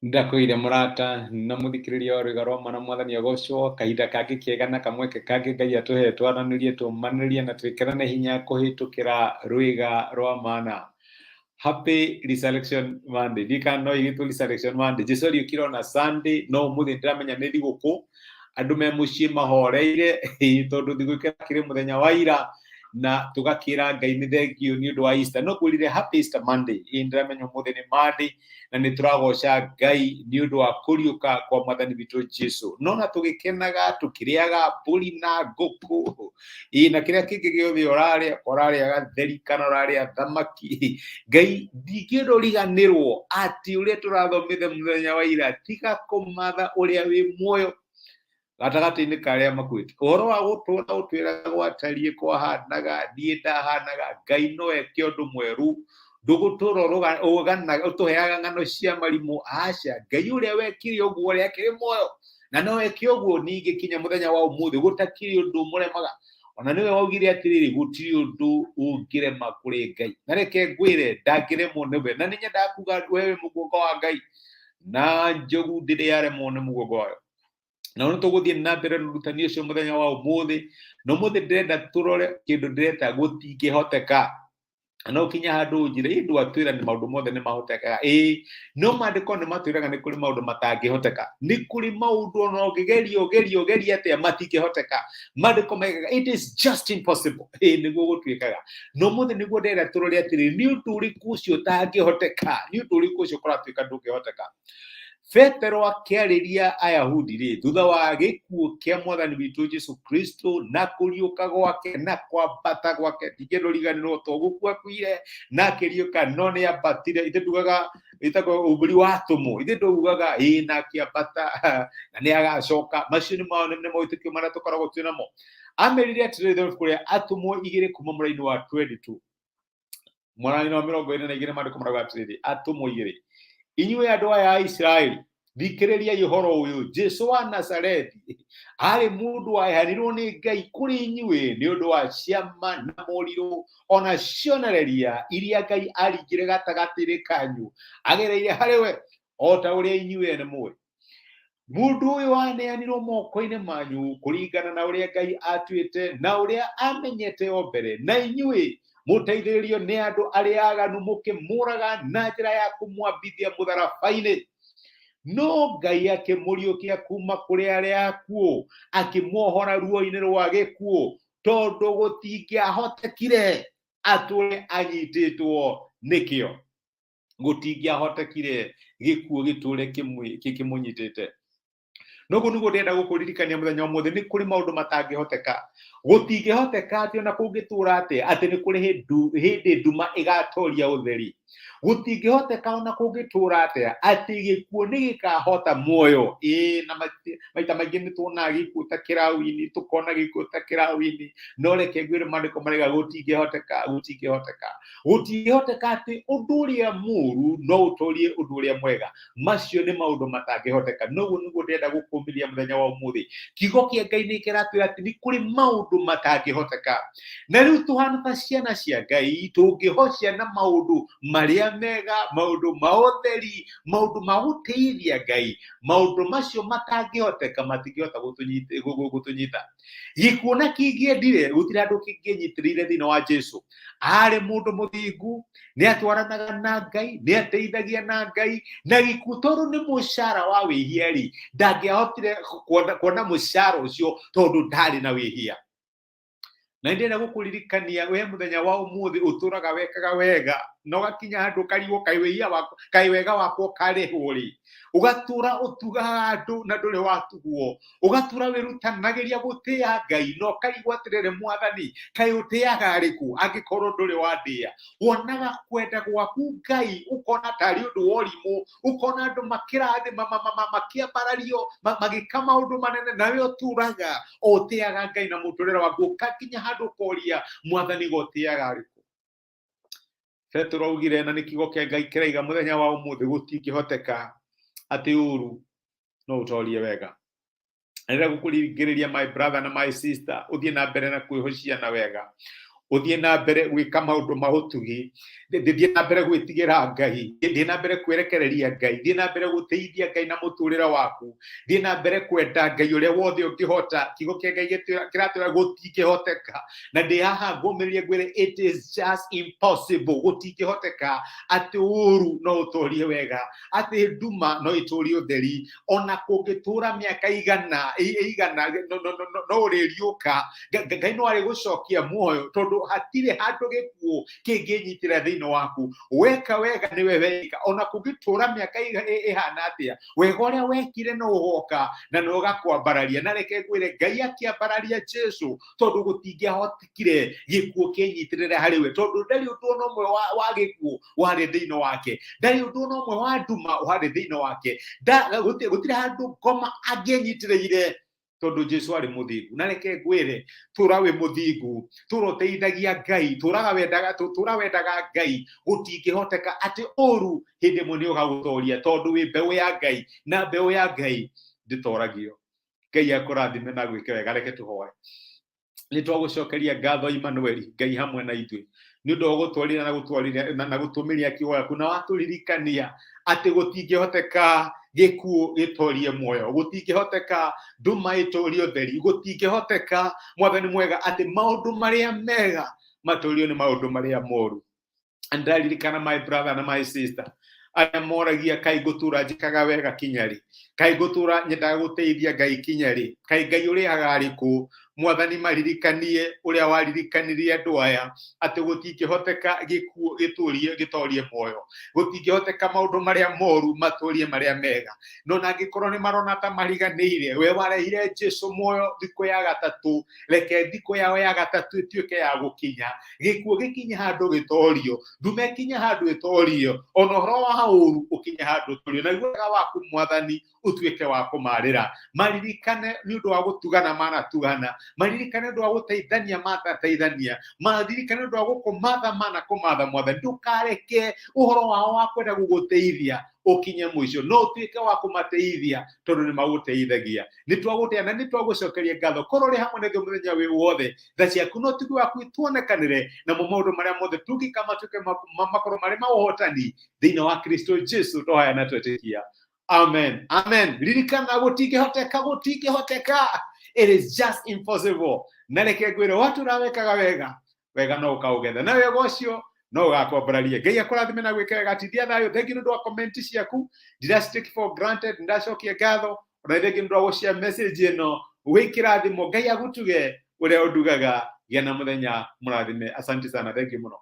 Ndakwire murata na muthikiriria ori garoma na mwathani agocwo kahinda kangĩ kega na kamweke kangĩ Ngai atuhe twaranĩrie tũmanĩrie na twĩkĩrane hinya kũhĩtũkĩra rwĩga rwa mana. Happy Resurrection Monday. Ndika no igĩtwo Resurrection Monday. Jesu ariũkire on a Sunday no ũmũthĩ ndĩramenya nĩ thigũkũ. Andũ me mũciĩ mahoreire tondũ thigũkũ ĩrakĩrĩ mũthenya wa ira na tugakira Ngai nĩ thengio nĩ ũndũ wa Easter. No kwĩrire Happy Easter Monday. Ndĩramenya ũmũthĩ nĩ Monday na nĩ tũragoca Ngai nĩ ũndũ wa kũriũka kwa mwathani witũ Jesu. No na tũgĩkenaga tũkĩrĩaga mbũri na ngũkũ na kĩrĩa kĩngĩ gĩothe ũrarĩa gatheri kana ũrarĩa thamaki. Ngai ndingĩenda ũriganĩrwo atĩ ũrĩa tũrathomithia mũthenya wa ira tiga kũmatha ũrĩa wĩ muoyo gatagatĩ-inĩ ka arĩa makuĩte. Ũhoro wa gũtũũra ũtwĩraga gwatariĩ kwahanaga niĩ ndahanaga Ngai no eke ũndũ mwerũ. Ndũgũtũũra ũtũheaga ng'ano cia marimũ aca. Ngai ũrĩa wekire ũguo ũrĩa akĩrĩ muoyo na no eke ũguo ningĩ kinya mũthenya wa ũmũthĩ gũtakĩrĩ ũndũ mũremaga. Ona nĩwe waugire atĩrĩrĩ gũtirĩ ũndũ ũngĩrema kũrĩ Ngai. Na reke ngwĩre ndangĩremwo nĩwe. Na nĩnyendaga kuga wewe mũgongo wa Ngai na njogu ndĩrĩ yaremwo nĩ mũgongo wayo. Na nĩ tũgũthiĩ na mbere rũrutani ũcio mũthenya wa ũmũthĩ. Na ũmũthĩ ndĩrenda tũrore kĩndũ ndĩreta gũtingĩhoteka. No kinya handũ njire indũ atwĩra nĩ maũndũ mothe nĩ mahotekaga. No maandĩko nĩ matwĩraga nĩ kũrĩ maũndũ matangĩhoteka. Nĩ kũrĩ maũndũ ona ũgeria atĩa matingĩhoteka. Maandĩko maugaga it is just impossible. Nĩguo gũtuĩkaga. No mũthĩ nĩguo ndĩrenda tũrore atĩrĩ nĩ ũndũ ũrĩkũ ũcio ũtangĩhoteka. Nĩ ũndũ ũrĩkũ ũcio kũratuĩka ndũngĩhoteka. Petero akĩarĩria Ayahudi thutha wa gĩkuũ kĩa mwathani witũ Jesu Kristo na kũriũka gwake na kwambata gwake. Ndingĩenda ũriganĩrwo to gũkua akuire na akĩriũka no nĩ ambatire. Ithe tugaga ĩtagwo ũmbũri wa atũmwo. Ithe tugaga na akĩambata na nĩ agacoka. Macio nĩ mawĩtĩkio marĩa tũkoragwo twĩ namo. Amerire atĩrĩrĩ kũrĩa atũmwo 2 kuma mũraini wa 22 mũraini wa 22 maandĩko marauga atĩrĩrĩ atũmwo 2. Inyuĩ andũ aya a Isiraeli thikĩrĩriai ũhoro ũyũ. Jesu wa Nazarethi arĩ mũndũ waheanirwo nĩ Ngai kũrĩ inyuĩ nĩ ũndũ wa ciama na morirũ ona cionereria iria Ngai aringire gatagatĩ-inĩ kanyu agereire harĩ we o ta ũrĩa inyuĩ ene mũĩ. Mũndũ ũyũ waneanirwo moko-inĩ manyu kũringana na ũrĩa Ngai atuĩte na ũrĩa amenyete o mbere, na inyuĩ mũteithĩrĩrio nĩ andũ arĩa aganu mũkĩmũraga na njĩra ya kũmwambithia mũtharaba-inĩ. No Ngai akĩmũriũkia kuma kũrĩ arĩa akuũ akĩmuohora ruo-inĩ rwa gĩkuũ tondũ gũtingĩahotekire atũre anyitĩtwo nĩkĩo. Gũtingĩahotekire gĩkuũ gĩtũre kĩmũnyitĩte. Noguo nĩguo ndĩrenda gũkũririkania mũthenya ũmũthĩ nĩ kũrĩ maũndũ matangĩhoteka. Gũtingĩhoteka atĩ ona kũngĩtũra atĩ nĩ kũrĩ hĩndĩ nduma ĩgatoria ũtheri. Gũtingĩhoteka ona kũngĩtũra atĩ gĩkuũ nĩ gĩkahota muoyo. Na maita maingĩ nĩ tuonaga gĩkuũ ta kĩraũ-inĩ, tũkona gĩkuũ ta kĩraũ-inĩ. No reke ngwĩre maandĩko marauga gũtingĩhoteka. Gũtingĩhoteka atĩ ũndũ ũrĩa mũũru no ũtorie ũndũ ũrĩa mwega. Macio nĩ maũndũ matangĩhoteka. Noguo nĩguo ndĩrenda gũkũmĩria mũthenya wa ũmũthĩ. Kiugo kĩa Ngai nĩ kĩratwĩra atĩ nĩ kũrĩ maũndũ matangĩhoteka. Na rĩu tũhana ta ciana cia Ngai tũngĩhocia na maũndũ marĩa mega, maũndũ ma ũtheri, maũndũ ma gũteithia Ngai. Maũndũ macio matangĩhoteka matingĩhota gũtũnyita. Gĩkuũ na kĩngĩendire gũtirĩ andũ kĩngĩnyitĩrĩire thĩinĩ wa Jesu. Arĩ mũndũ mũthingu, nĩ atwaranaga na Ngai, nĩ ateithagia na Ngai, na gĩkuũ tondũ nĩ mũcara wa wĩhia-rĩ ndangĩahotire kuona mũcara ũcio tondũ ndarĩ na wĩhia. Na ndĩrenda gũkũririkania we mũthenya wa ũmũthĩ ũtũraga wekaga wega na ũgakinya handũ ũkarigwo kaĩ wega wakwa ũkarĩhwo-rĩ. Ũgatũra ũtugaga andũ na ndũrĩ watugwo. Ũgatũra wĩrutanagĩria gũtĩĩa Ngai na ũkarigwo atĩrĩrĩ Mwathani kaĩ ũtĩaga arĩkũ angĩkorwo ndũrĩ wandĩa. Wonaga kwenda gwaku Ngai ũkona tarĩ ũndũ wa ũrimũ. Ũkona andũ makĩrathima makĩambarario magĩka maũndũ manene nawe ũtũraga ũtĩaga Ngai na mũtũrĩre waku. Ũgakinya handũ ũkoria Mwathani gũtĩaga arĩkũ. Petero augire na nĩ kiugo kĩa Ngai kĩraiga mũthenya wa ũmũthĩ gũtingĩhoteka atĩ ũũru no ũtorie wega. Ndĩrenda gũkũringĩrĩria my brother na my sister ũthiĩ na mbere na kwĩhocia na wega. uthie na mbere gwika maundu mahutugi thie na mbere gwitigira Ngai thie na mbere kwerekereria Ngai thie na mbere guteithia Ngai na muturira waku thie na mbere kwenda Ngai uria wothe ungihota kigo kia Ngai kiratwira gutingihoteka na ndi haha ngumiririe ngwire it is just impossible gutingihoteka ati uru no utorie wega ati nduma no itorie utheri ona kungitura miaka igana no uririuka Ngai no ari gucokia muoyo tondu hatire handu gikuo kinginyitira thiini waku weka wega niwe weka ona kungitura miaka ihana atia wega uria wekire no ugoka na no gakwambararia na reke ngwire Ngai akiambararia Jesu tondu gutingihotire gikuo kinyitirire hariwe tondu ndari undu no mwe wa gikuo wari thiini wake ndari undu no mwe wa nduma wari thiini wake gutire handu ngoma anginyitireire tondu Jesu ari muthingu na reke ngwire turawe muthingu turoteithagia Ngai turawendaga Ngai gutingihoteka ati uru hindi muni ugagutoria tondu wi mbeu ya Ngai na mbeu ya Ngai nditoragio Ngai akurathime na gwike wega reke tuhoe ni twagucokeria ngatho Emmanuel Ngai hamwe na ithui ni undu wa gutwarira na gutumiria kiugo yaku na waturirikania ati gutingihoteka gikuo gitorie muoyo gutingihoteka nduma itorie utheri gutingihoteka mwathani mwega ati maundu maria mega matorio ni maundu maria moru andaririkana my brother na my sister aya moragia kai gutura njikaga wega kinyari kai gutura nyendaga guteithia Ngai kinyari kai Ngai uri agariku mwathani maririkanie uria waririkanirie andu aya ati gutingihoteka gikuo gitorie muoyo gutingihoteka maundu maria moru matorie maria mega no na ngikorwo ni marona ta mariganire we warehire Jesu muoyo thiko ya gatatu reke thiko yao ya gatatu ituike ya gukinya gikuo gikinya handu gitorio ndume kinya handu gitorio ono horo wa uru ukinya handu torio na igwega waku mwathani utuike wa kumarira maririkane ni undu wa gutugana mana tugana maririkane ndu wa guteithania matha teithania maririkane ndu wa gukumatha mana kumatha mwathani ndukareke uhoro wao wa kwenda guguteithia ukinye mwisho no tuike wa kumateithia tondu ni maguteithagia ni twagutea na ni twagucokeria ngatho korwo ri hamwe na muthenya wi wothe tha ciaku no tugi waku tuonekanire na maundu maria mothe tungikama tuke makorwo mari mauhotani thiini wa Kristo Jesu tohaya na twetikia amen amen ririkana gutingihoteka it is just impossible na reke ngwire watu rawekaga wega no ukaugetha na wega ucio no gakwambararia Ngai akurathime na gwika wega tithia thayo thank you ndu wa comment ciaku just take for granted ndacokia ngatho na thank you ndu wa gushare message ino wikirathimo Ngai agutuge uria undugaga gĩa na muthenya murathime asante sana thank you muno